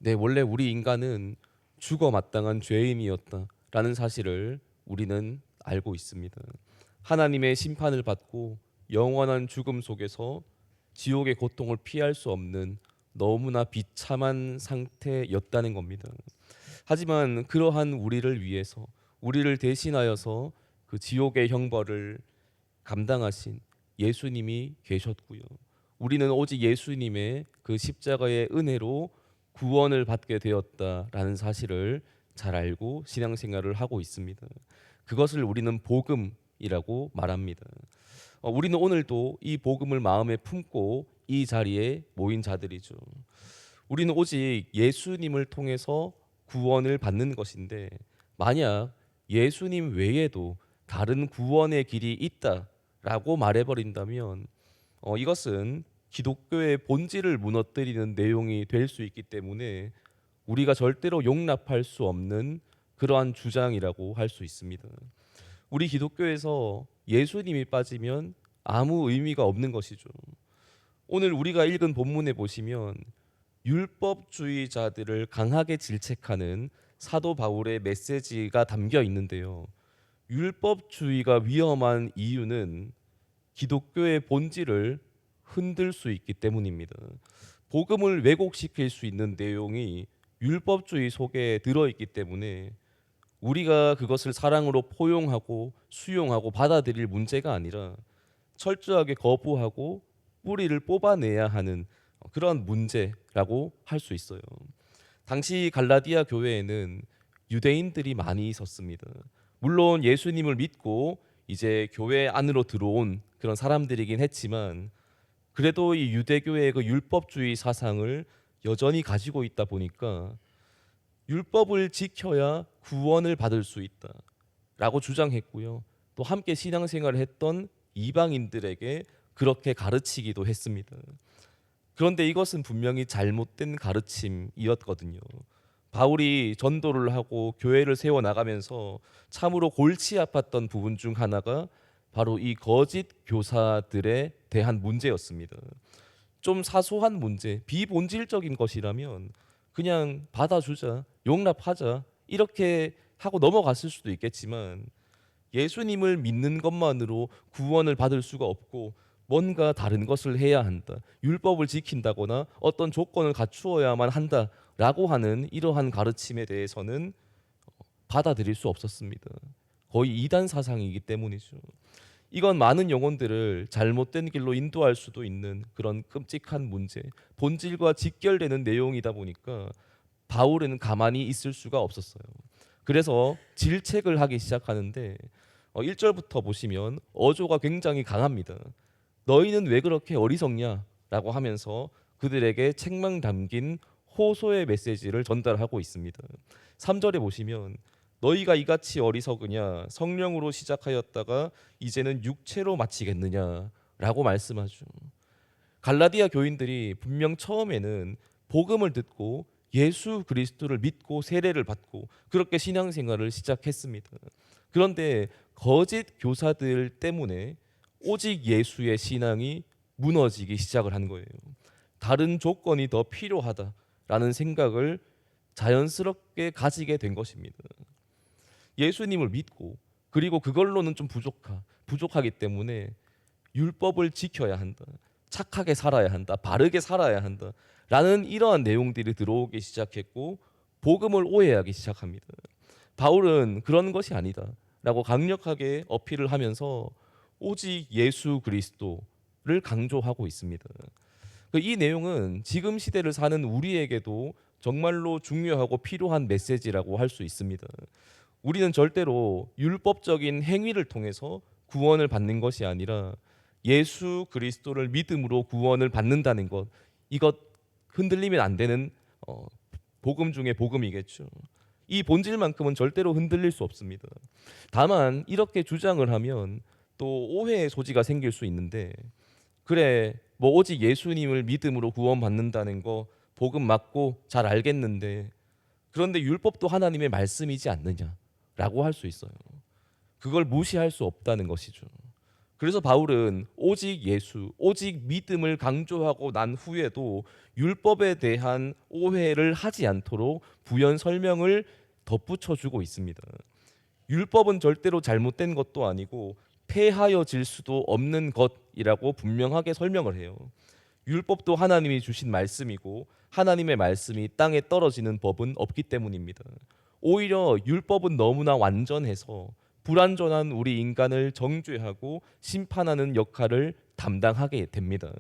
네, 원래 우리 인간은 죽어 마땅한 죄인이었다라는 사실을 우리는 알고 있습니다. 하나님의 심판을 받고 영원한 죽음 속에서 지옥의 고통을 피할 수 없는 너무나 비참한 상태였다는 겁니다. 하지만 그러한 우리를 위해서, 우리를 대신하여서 그 지옥의 형벌을 감당하신 예수님이 계셨고요. 우리는 오직 예수님의 그 십자가의 은혜로 구원을 받게 되었다라는 사실을 잘 알고 신앙생활을 하고 있습니다. 그것을 우리는 복음이라고 말합니다. 우리는 오늘도 이 복음을 마음에 품고 이 자리에 모인 자들이죠. 우리는 오직 예수님을 통해서 구원을 받는 것인데, 만약 예수님 외에도 다른 구원의 길이 있다라고 말해버린다면 이것은 기독교의 본질을 무너뜨리는 내용이 될 수 있기 때문에 우리가 절대로 용납할 수 없는 그러한 주장이라고 할 수 있습니다. 우리 기독교에서 예수님이 빠지면 아무 의미가 없는 것이죠. 오늘 우리가 읽은 본문에 보시면 율법주의자들을 강하게 질책하는 사도 바울의 메시지가 담겨 있는데요. 율법주의가 위험한 이유는 기독교의 본질을 흔들 수 있기 때문입니다. 복음을 왜곡시킬 수 있는 내용이 율법주의 속에 들어있기 때문에 우리가 그것을 사랑으로 포용하고 수용하고 받아들일 문제가 아니라 철저하게 거부하고 뿌리를 뽑아내야 하는 그런 문제라고 할 수 있어요. 당시 갈라디아 교회에는 유대인들이 많이 있었습니다. 물론 예수님을 믿고 이제 교회 안으로 들어온 그런 사람들이긴 했지만, 그래도 이 유대교의 그 율법주의 사상을 여전히 가지고 있다 보니까 율법을 지켜야 구원을 받을 수 있다라고 주장했고요. 또 함께 신앙생활을 했던 이방인들에게 그렇게 가르치기도 했습니다. 그런데 이것은 분명히 잘못된 가르침이었거든요. 바울이 전도를 하고 교회를 세워 나가면서 참으로 골치 아팠던 부분 중 하나가 바로 이 거짓 교사들에 대한 문제였습니다. 좀 사소한 문제, 비본질적인 것이라면 그냥 받아주자, 용납하자 이렇게 하고 넘어갔을 수도 있겠지만, 예수님을 믿는 것만으로 구원을 받을 수가 없고 뭔가 다른 것을 해야 한다, 율법을 지킨다거나 어떤 조건을 갖추어야만 한다라고 하는 이러한 가르침에 대해서는 받아들일 수 없었습니다. 거의 이단 사상이기 때문이죠. 이건 많은 영혼들을 잘못된 길로 인도할 수도 있는 그런 끔찍한 문제, 본질과 직결되는 내용이다 보니까 바울은 가만히 있을 수가 없었어요. 그래서 질책을 하기 시작하는데 1절부터 보시면 어조가 굉장히 강합니다. 너희는 왜 그렇게 어리석냐라고 하면서 그들에게 책망 담긴 호소의 메시지를 전달하고 있습니다. 3절에 보시면 너희가 이같이 어리석으냐, 성령으로 시작하였다가 이제는 육체로 마치겠느냐라고 말씀하죠. 갈라디아 교인들이 분명 처음에는 복음을 듣고 예수 그리스도를 믿고 세례를 받고 그렇게 신앙생활을 시작했습니다. 그런데 거짓 교사들 때문에 오직 예수의 신앙이 무너지기 시작을 한 거예요. 다른 조건이 더 필요하다라는 생각을 자연스럽게 가지게 된 것입니다. 예수님을 믿고 그리고 그걸로는 좀 부족하기 때문에 율법을 지켜야 한다, 착하게 살아야 한다, 바르게 살아야 한다 라는 이러한 내용들이 들어오기 시작했고 복음을 오해하기 시작합니다. 바울은 그런 것이 아니다 라고 강력하게 어필을 하면서 오직 예수 그리스도를 강조하고 있습니다. 이 내용은 지금 시대를 사는 우리에게도 정말로 중요하고 필요한 메시지라고 할 수 있습니다. 우리는 절대로 율법적인 행위를 통해서 구원을 받는 것이 아니라 예수 그리스도를 믿음으로 구원을 받는다는 것, 이것 흔들리면 안 되는 복음 중에 복음이겠죠. 이 본질만큼은 절대로 흔들릴 수 없습니다. 다만 이렇게 주장을 하면 또 오해의 소지가 생길 수 있는데, 그래 뭐 오직 예수님을 믿음으로 구원받는다는 거 복음 맞고 잘 알겠는데, 그런데 율법도 하나님의 말씀이지 않느냐라고 할 수 있어요. 그걸 무시할 수 없다는 것이죠. 그래서 바울은 오직 예수, 오직 믿음을 강조하고 난 후에도 율법에 대한 오해를 하지 않도록 부연 설명을 덧붙여 주고 있습니다. 율법은 절대로 잘못된 것도 아니고 폐하여질 수도 없는 것이라고 분명하게 설명을 해요. 율법도 하나님이 주신 말씀이고 하나님의 말씀이 땅에 떨어지는 법은 없기 때문입니다. 오히려 율법은 너무나 완전해서 불완전한 우리 인간을 정죄하고 심판하는 역할을 담당하게 됩니다.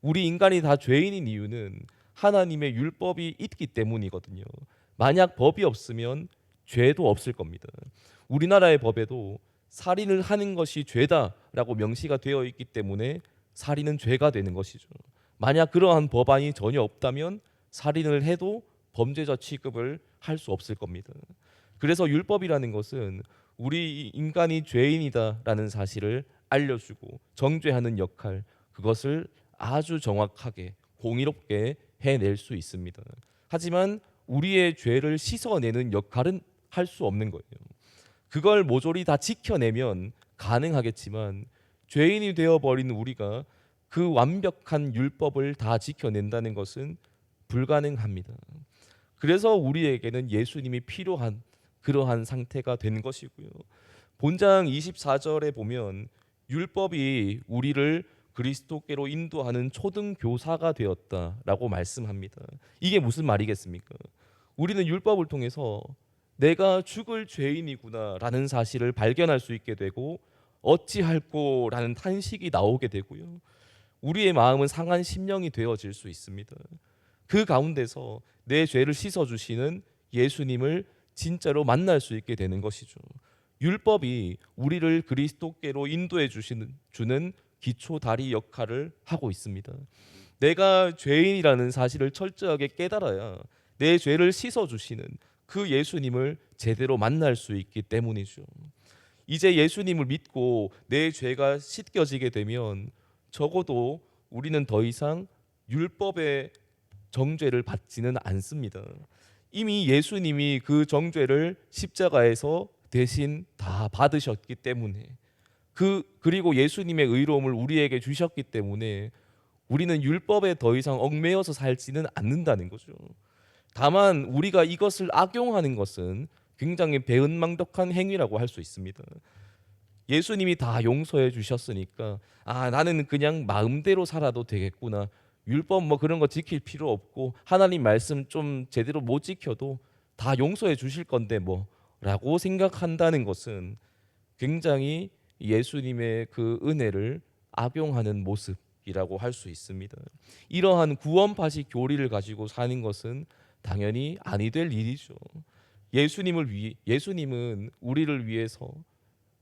우리 인간이 다 죄인인 이유는 하나님의 율법이 있기 때문이거든요. 만약 법이 없으면 죄도 없을 겁니다. 우리나라의 법에도 살인을 하는 것이 죄다라고 명시가 되어 있기 때문에 살인은 죄가 되는 것이죠. 만약 그러한 법안이 전혀 없다면 살인을 해도 범죄자 취급을 할 수 없을 겁니다. 그래서 율법이라는 것은 우리 인간이 죄인이다라는 사실을 알려주고 정죄하는 역할, 그것을 아주 정확하게 공의롭게 해낼 수 있습니다. 하지만 우리의 죄를 씻어내는 역할은 할 수 없는 거예요. 그걸 모조리 다 지켜내면 가능하겠지만 죄인이 되어버린 우리가 그 완벽한 율법을 다 지켜낸다는 것은 불가능합니다. 그래서 우리에게는 예수님이 필요한 그러한 상태가 된 것이고요. 본장 24절에 보면 율법이 우리를 그리스도께로 인도하는 초등 교사가 되었다라고 말씀합니다. 이게 무슨 말이겠습니까? 우리는 율법을 통해서 내가 죽을 죄인이구나라는 사실을 발견할 수 있게 되고 어찌할꼬라는 탄식이 나오게 되고요. 우리의 마음은 상한 심령이 되어질 수 있습니다. 그 가운데서 내 죄를 씻어주시는 예수님을 진짜로 만날 수 있게 되는 것이죠. 율법이 우리를 그리스도께로 인도해 주는 기초 다리 역할을 하고 있습니다. 내가 죄인이라는 사실을 철저하게 깨달아야 내 죄를 씻어주시는 그 예수님을 제대로 만날 수 있기 때문이죠. 이제 예수님을 믿고 내 죄가 씻겨지게 되면 적어도 우리는 더 이상 율법의 정죄를 받지는 않습니다. 이미 예수님이 그 정죄를 십자가에서 대신 다 받으셨기 때문에 그리고 예수님의 의로움을 우리에게 주셨기 때문에 우리는 율법에 더 이상 얽매여서 살지는 않는다는 거죠. 다만 우리가 이것을 악용하는 것은 굉장히 배은망덕한 행위라고 할 수 있습니다. 예수님이 다 용서해 주셨으니까 나는 그냥 마음대로 살아도 되겠구나. 율법 뭐 그런 거 지킬 필요 없고 하나님 말씀 좀 제대로 못 지켜도 다 용서해 주실 건데 뭐라고 생각한다는 것은 굉장히 예수님의 그 은혜를 악용하는 모습이라고 할 수 있습니다. 이러한 구원파식 교리를 가지고 사는 것은 당연히 아니 될 일이죠. 예수님은 우리를 위해서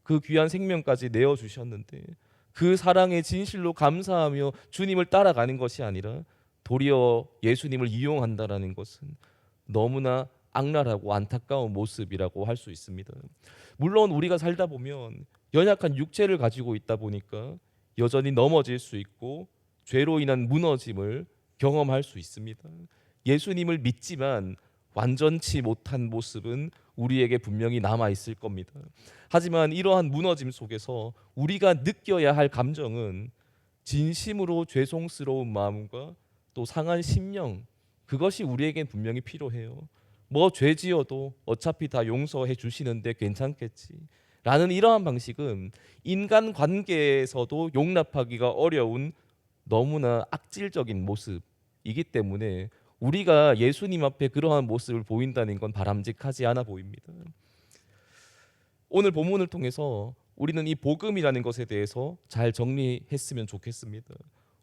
그 귀한 생명까지 내어 주셨는데 그 사랑의 진실로 감사하며 주님을 따라가는 것이 아니라 도리어 예수님을 이용한다라는 것은 너무나 악랄하고 안타까운 모습이라고 할 수 있습니다. 물론 우리가 살다 보면 연약한 육체를 가지고 있다 보니까 여전히 넘어질 수 있고 죄로 인한 무너짐을 경험할 수 있습니다. 예수님을 믿지만 완전치 못한 모습은 우리에게 분명히 남아 있을 겁니다. 하지만 이러한 무너짐 속에서 우리가 느껴야 할 감정은 진심으로 죄송스러운 마음과 또 상한 심령, 그것이 우리에겐 분명히 필요해요. 뭐 죄 지어도 어차피 다 용서해 주시는데 괜찮겠지 라는 이러한 방식은 인간 관계에서도 용납하기가 어려운 너무나 악질적인 모습이기 때문에 우리가 예수님 앞에 그러한 모습을 보인다는 건 바람직하지 않아 보입니다. 오늘 본문을 통해서 우리는 이 복음이라는 것에 대해서 잘 정리했으면 좋겠습니다.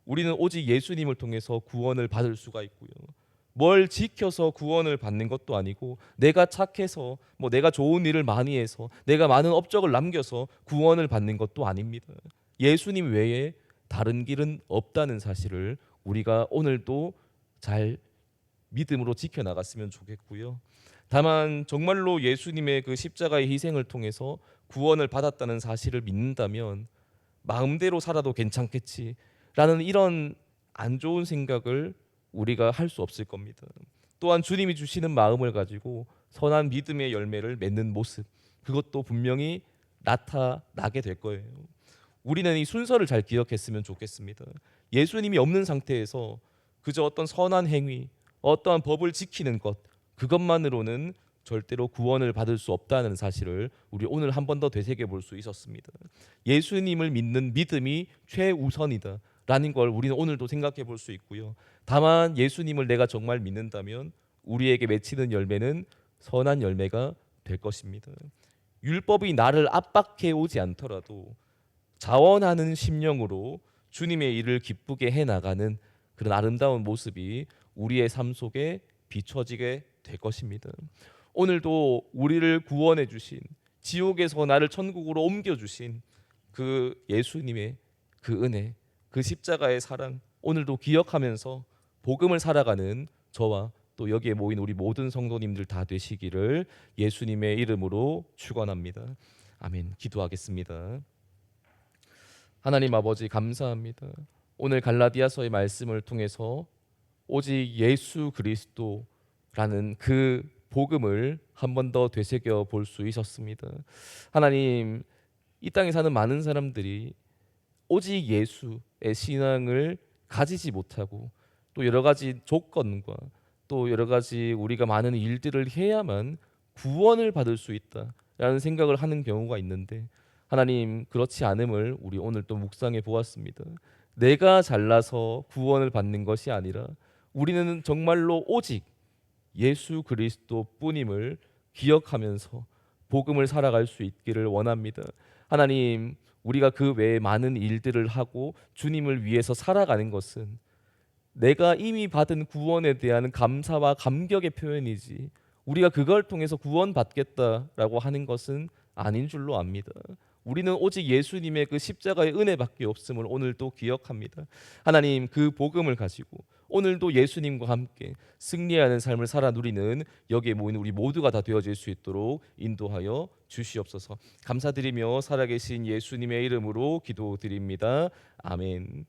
우리는 오직 예수님을 통해서 구원을 받을 수가 있고요. 뭘 지켜서 구원을 받는 것도 아니고 내가 착해서 내가 좋은 일을 많이 해서 내가 많은 업적을 남겨서 구원을 받는 것도 아닙니다. 예수님 외에 다른 길은 없다는 사실을 우리가 오늘도 잘 믿음으로 지켜나갔으면 좋겠고요. 다만 정말로 예수님의 그 십자가의 희생을 통해서 구원을 받았다는 사실을 믿는다면 마음대로 살아도 괜찮겠지라는 이런 안 좋은 생각을 우리가 할 수 없을 겁니다. 또한 주님이 주시는 마음을 가지고 선한 믿음의 열매를 맺는 모습, 그것도 분명히 나타나게 될 거예요. 우리는 이 순서를 잘 기억했으면 좋겠습니다. 예수님이 없는 상태에서 그저 어떤 선한 행위, 어떠한 법을 지키는 것, 그것만으로는 절대로 구원을 받을 수 없다는 사실을 우리 오늘 한 번 더 되새겨 볼 수 있었습니다. 예수님을 믿는 믿음이 최우선이다 라는 걸 우리는 오늘도 생각해 볼 수 있고요. 다만 예수님을 내가 정말 믿는다면 우리에게 맺히는 열매는 선한 열매가 될 것입니다. 율법이 나를 압박해 오지 않더라도 자원하는 심령으로 주님의 일을 기쁘게 해 나가는 그런 아름다운 모습이 우리의 삶 속에 비춰지게 될 것입니다. 오늘도 우리를 구원해 주신, 지옥에서 나를 천국으로 옮겨 주신 그 예수님의 그 은혜, 그 십자가의 사랑 오늘도 기억하면서 복음을 살아가는 저와 또 여기에 모인 우리 모든 성도님들 다 되시기를 예수님의 이름으로 축원합니다. 아멘. 기도하겠습니다. 하나님 아버지 감사합니다. 오늘 갈라디아서의 말씀을 통해서 오직 예수 그리스도라는 그 복음을 한 번 더 되새겨 볼 수 있었습니다. 하나님, 이 땅에 사는 많은 사람들이 오직 예수의 신앙을 가지지 못하고 또 여러 가지 조건과 또 여러 가지 우리가 많은 일들을 해야만 구원을 받을 수 있다라는 생각을 하는 경우가 있는데 하나님 그렇지 않음을 우리 오늘 또 묵상해 보았습니다. 내가 잘나서 구원을 받는 것이 아니라 우리는 정말로 오직 예수 그리스도뿐임을 기억하면서 복음을 살아갈 수 있기를 원합니다. 하나님, 우리가 그 외에 많은 일들을 하고 주님을 위해서 살아가는 것은 내가 이미 받은 구원에 대한 감사와 감격의 표현이지 우리가 그걸 통해서 구원받겠다라고 하는 것은 아닌 줄로 압니다. 우리는 오직 예수님의 그 십자가의 은혜밖에 없음을 오늘도 기억합니다. 하나님 그 복음을 가지고 오늘도 예수님과 함께 승리하는 삶을 살아 누리는 여기에 모인 우리 모두가 다 되어질 수 있도록 인도하여 주시옵소서. 감사드리며 살아계신 예수님의 이름으로 기도드립니다. 아멘.